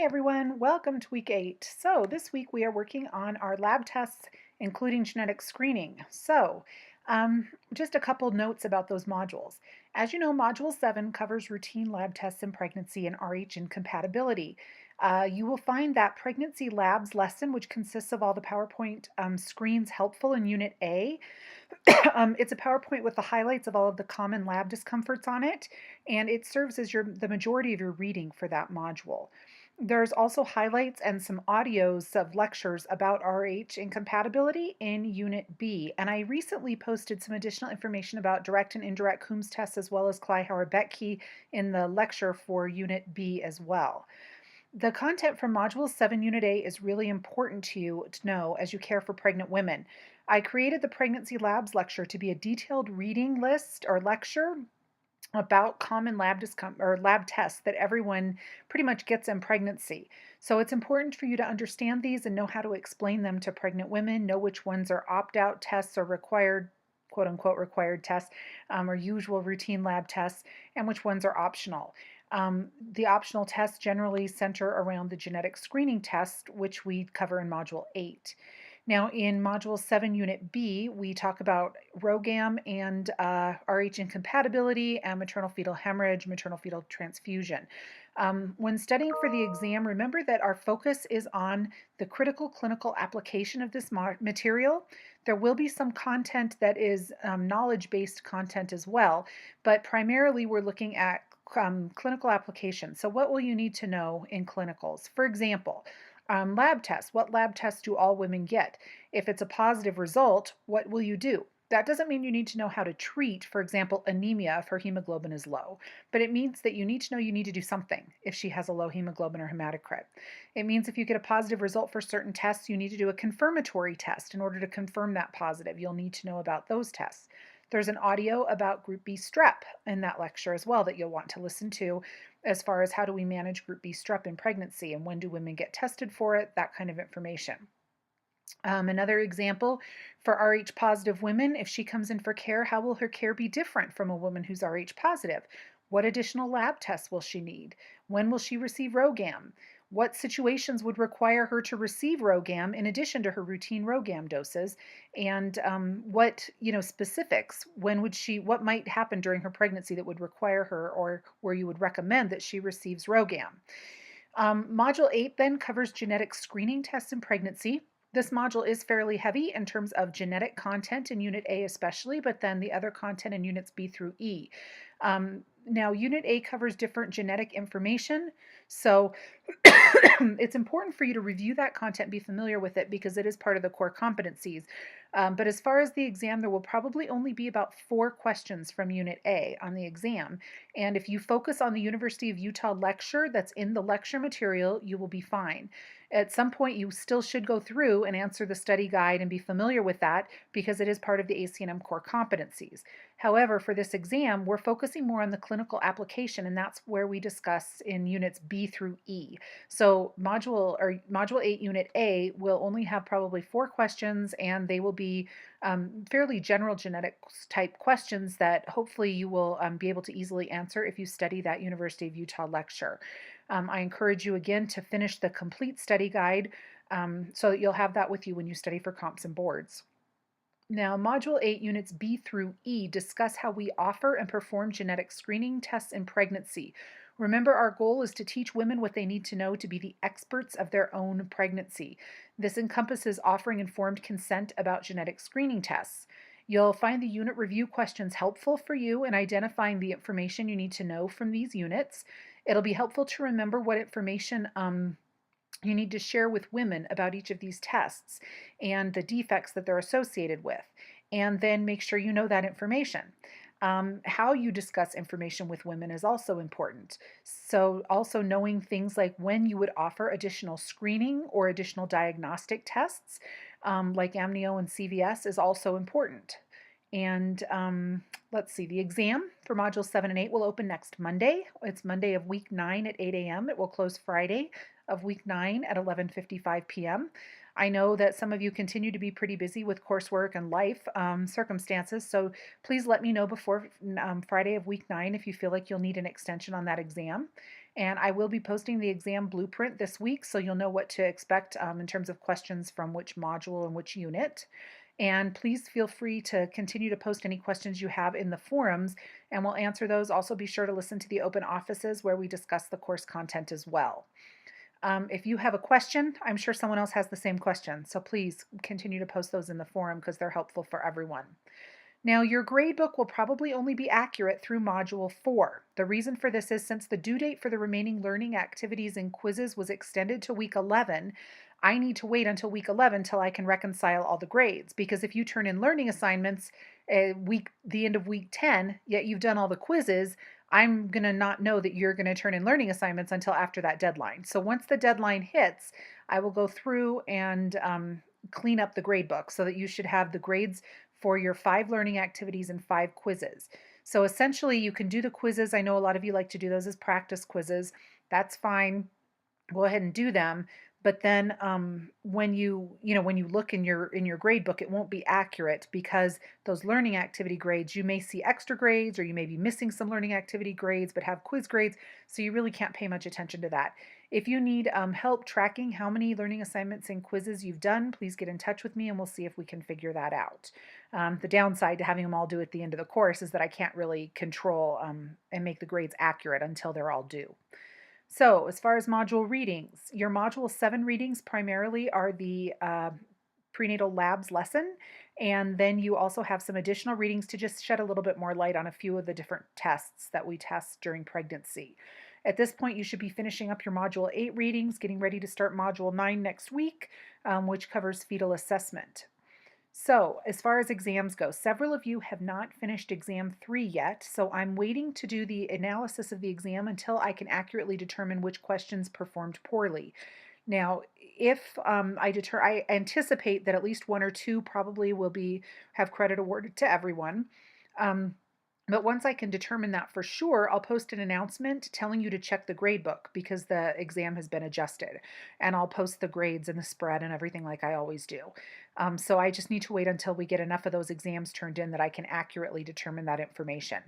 Hi everyone, welcome to week 8. So this week we are working on our lab tests, including genetic screening. Just a couple notes about those modules. As you know, Module 7 covers routine lab tests in pregnancy and RH incompatibility. You will find that pregnancy labs lesson, which consists of all the PowerPoint screens, helpful in Unit A. It's a PowerPoint with the highlights of all of the common lab discomforts on it, and it serves as the majority of your reading for that module. There's also highlights and some audios of lectures about RH incompatibility in Unit B. And I recently posted some additional information about direct and indirect Coombs tests as well as Kleihauer-Betke in the lecture for Unit B as well. The content from Module 7 Unit A is really important to you to know as you care for pregnant women. I created the Pregnancy Labs lecture to be a detailed reading list or lecture about common lab tests that everyone pretty much gets in pregnancy. So it's important for you to understand these and know how to explain them to pregnant women, know which ones are opt-out tests or required, quote unquote, required tests or usual routine lab tests, and which ones are optional. The optional tests generally center around the genetic screening test, which we cover in Module 8. Now, in Module 7, Unit B, we talk about ROGAM and RH incompatibility and maternal fetal hemorrhage, maternal fetal transfusion. When studying for the exam, remember that our focus is on the critical clinical application of this material. There will be some content that is knowledge-based content as well, but primarily we're looking at clinical application. So what will you need to know in clinicals? For example, lab tests. What lab tests do all women get? If it's a positive result, what will you do? That doesn't mean you need to know how to treat, for example, anemia if her hemoglobin is low, but it means that you need to know you need to do something if she has a low hemoglobin or hematocrit. It means if you get a positive result for certain tests, you need to do a confirmatory test in order to confirm that positive. You'll need to know about those tests. There's an audio about Group B strep in that lecture as well that you'll want to listen to as far as how do we manage Group B strep in pregnancy and when do women get tested for it, that kind of information. Another example for Rh positive women, if she comes in for care, how will her care be different from a woman who's Rh positive? What additional lab tests will she need? When will she receive ROGAM? What situations would require her to receive ROGAM in addition to her routine ROGAM doses? And what specifics? What might happen during her pregnancy that would require her, or where you would recommend that she receives ROGAM? Module 8 then covers genetic screening tests in pregnancy. This module is fairly heavy in terms of genetic content in Unit A especially, but then the other content in Units B through E. Now, Unit A covers different genetic information, so it's important for you to review that content, be familiar with it, because it is part of the core competencies. But as far as the exam, there will probably only be about 4 questions from Unit A on the exam. And if you focus on the University of Utah lecture that's in the lecture material, you will be fine. At some point, you still should go through and answer the study guide and be familiar with that because it is part of the ACNM core competencies. However, for this exam, we're focusing more on the clinical application, and that's where we discuss in Units B through E. So Module 8, Unit A will only have probably 4 questions, and they will be fairly general genetics type questions that hopefully you will be able to easily answer if you study that University of Utah lecture. I encourage you again to finish the complete study guide so that you'll have that with you when you study for comps and boards. Now, Module 8, Units B through E discuss how we offer and perform genetic screening tests in pregnancy. Remember, our goal is to teach women what they need to know to be the experts of their own pregnancy. This encompasses offering informed consent about genetic screening tests. You'll find the unit review questions helpful for you in identifying the information you need to know from these units. It'll be helpful to remember what information you need to share with women about each of these tests and the defects that they're associated with, and then make sure you know that information. How you discuss information with women is also important. So also knowing things like when you would offer additional screening or additional diagnostic tests, like amnio and CVS, is also important. And let's see, the exam for Modules 7 and 8 will open next Monday. It's Monday of week 9 at 8 a.m. It will close Friday of week 9 at 11:55 p.m. I know that some of you continue to be pretty busy with coursework and life circumstances, so please let me know before Friday of week 9 if you feel like you'll need an extension on that exam. And I will be posting the exam blueprint this week, so you'll know what to expect in terms of questions from which module and which unit. And please feel free to continue to post any questions you have in the forums, and we'll answer those. Also, be sure to listen to the open offices where we discuss the course content as well. If you have a question, I'm sure someone else has the same question, so please continue to post those in the forum because they're helpful for everyone. Now, your gradebook will probably only be accurate through Module 4. The reason for this is since the due date for the remaining learning activities and quizzes was extended to week 11, I need to wait until week 11 till I can reconcile all the grades. Because if you turn in learning assignments the end of week 10, yet you've done all the quizzes, I'm going to not know that you're going to turn in learning assignments until after that deadline. So once the deadline hits, I will go through and clean up the gradebook so that you should have the grades for your 5 learning activities and 5 quizzes. So essentially, you can do the quizzes. I know a lot of you like to do those as practice quizzes. That's fine. Go ahead and do them. But then when you look in your grade book, it won't be accurate because those learning activity grades, you may see extra grades or you may be missing some learning activity grades but have quiz grades, so you really can't pay much attention to that. If you need help tracking how many learning assignments and quizzes you've done, please get in touch with me and we'll see if we can figure that out. The downside to having them all due at the end of the course is that I can't really control and make the grades accurate until they're all due. So as far as module readings, your module 7 readings primarily are the prenatal labs lesson, and then you also have some additional readings to just shed a little bit more light on a few of the different tests that we test during pregnancy. At this point, you should be finishing up your module 8 readings, getting ready to start module 9 next week, which covers fetal assessment. So, as far as exams go, several of you have not finished exam 3 yet, so I'm waiting to do the analysis of the exam until I can accurately determine which questions performed poorly. Now, if I anticipate that at least 1 or 2 probably will have credit awarded to everyone. But once I can determine that for sure, I'll post an announcement telling you to check the grade book because the exam has been adjusted. And I'll post the grades and the spread and everything like I always do. So I just need to wait until we get enough of those exams turned in that I can accurately determine that information.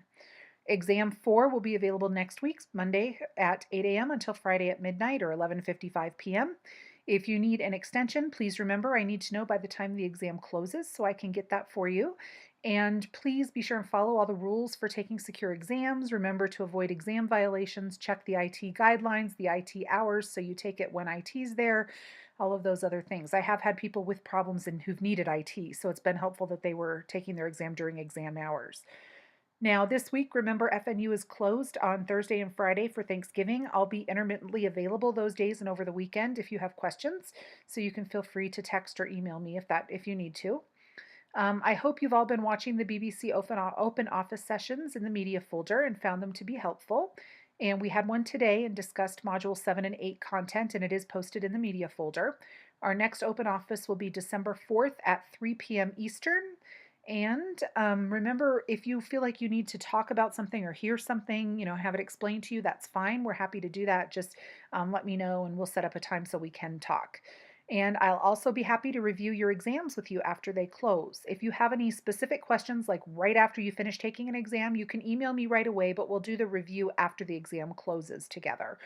Exam 4 will be available next week, Monday at 8 a.m. until Friday at midnight or 11:55 p.m. If you need an extension, please remember I need to know by the time the exam closes so I can get that for you. And please be sure and follow all the rules for taking secure exams. Remember to avoid exam violations, check the IT guidelines, the IT hours, so you take it when IT's there, all of those other things. I have had people with problems and who've needed IT, so it's been helpful that they were taking their exam during exam hours. Now, this week, remember FNU is closed on Thursday and Friday for Thanksgiving. I'll be intermittently available those days and over the weekend if you have questions, so you can feel free to text or email me if you need to. I hope you've all been watching the BBC Open Office sessions in the media folder and found them to be helpful. And we had one today and discussed Module 7 and 8 content, and it is posted in the media folder. Our next Open Office will be December 4th at 3 p.m. Eastern. And remember, if you feel like you need to talk about something or hear something, have it explained to you, that's fine. We're happy to do that. Just let me know and we'll set up a time so we can talk. And I'll also be happy to review your exams with you after they close. If you have any specific questions, like right after you finish taking an exam, you can email me right away, but we'll do the review after the exam closes together.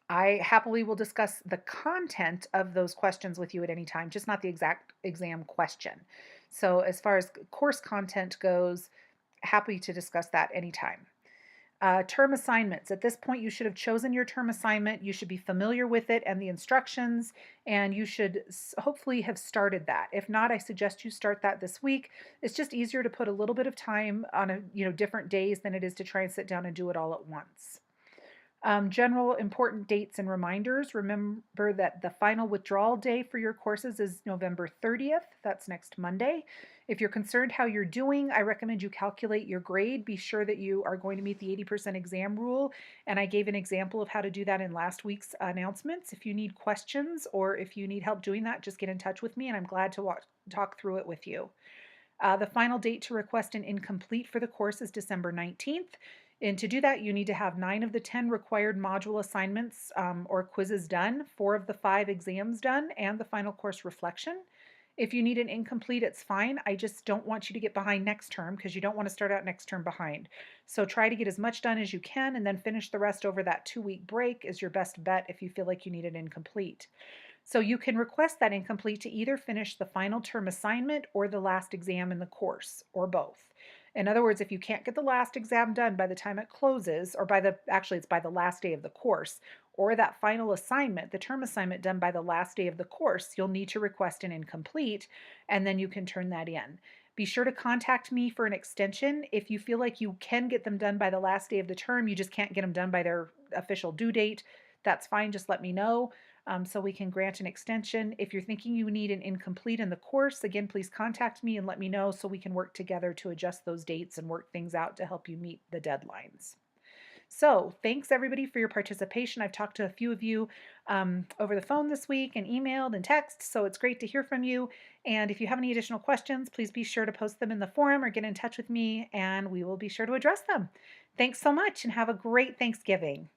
I happily will discuss the content of those questions with you at any time, just not the exact exam question. So as far as course content goes, happy to discuss that anytime. Term assignments. At this point, you should have chosen your term assignment. You should be familiar with it and the instructions, and you should hopefully have started that. If not, I suggest you start that this week. It's just easier to put a little bit of time on different days than it is to try and sit down and do it all at once. General important dates and reminders. Remember that the final withdrawal day for your courses is November 30th. That's next Monday. If you're concerned how you're doing, I recommend you calculate your grade. Be sure that you are going to meet the 80% exam rule. And I gave an example of how to do that in last week's announcements. If you need questions or if you need help doing that, just get in touch with me and I'm glad to talk through it with you. The final date to request an incomplete for the course is December 19th. And to do that, you need to have 9 of the 10 required module assignments or quizzes done, 4 of the 5 exams done, and the final course reflection. If you need an incomplete, it's fine. I just don't want you to get behind next term because you don't want to start out next term behind. So try to get as much done as you can and then finish the rest over that 2 week break is your best bet if you feel like you need an incomplete. So you can request that incomplete to either finish the final term assignment or the last exam in the course, or both. In other words, if you can't get the last exam done by the time it closes, or actually it's by the last day of the course, or that final assignment, the term assignment done by the last day of the course, you'll need to request an incomplete, and then you can turn that in. Be sure to contact me for an extension if you feel like you can get them done by the last day of the term, you just can't get them done by their official due date. That's fine, just let me know so we can grant an extension. If you're thinking you need an incomplete in the course, again, please contact me and let me know so we can work together to adjust those dates and work things out to help you meet the deadlines. So thanks everybody for your participation. I've talked to a few of you over the phone this week and emailed and text, so it's great to hear from you. And if you have any additional questions, please be sure to post them in the forum or get in touch with me and we will be sure to address them. Thanks so much and have a great Thanksgiving.